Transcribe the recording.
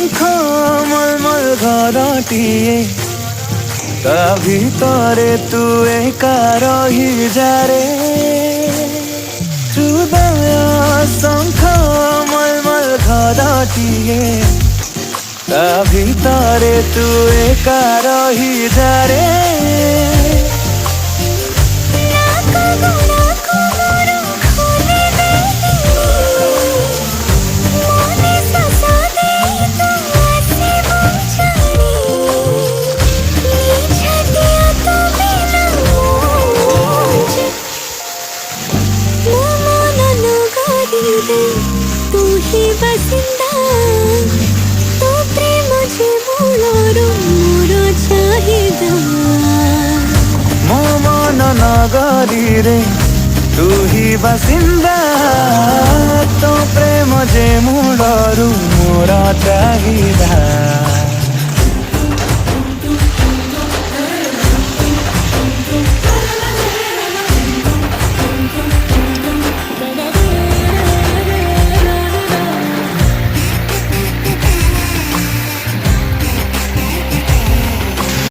শঙ্খ মলমল ঘরটিয়ে তা ভিতরে তু একা রহিযারে হৃদয় শঙ্খ মলমল ঘরটিয়ে তা ভিতরে তু একা রহিযারে तू ही बसिंदा तो प्रेम जे मूलरो मोर चाहिदा मो मन नगरी रे तू ही बासिंदा तो प्रेम जे मूलरू मोर चाहिदा।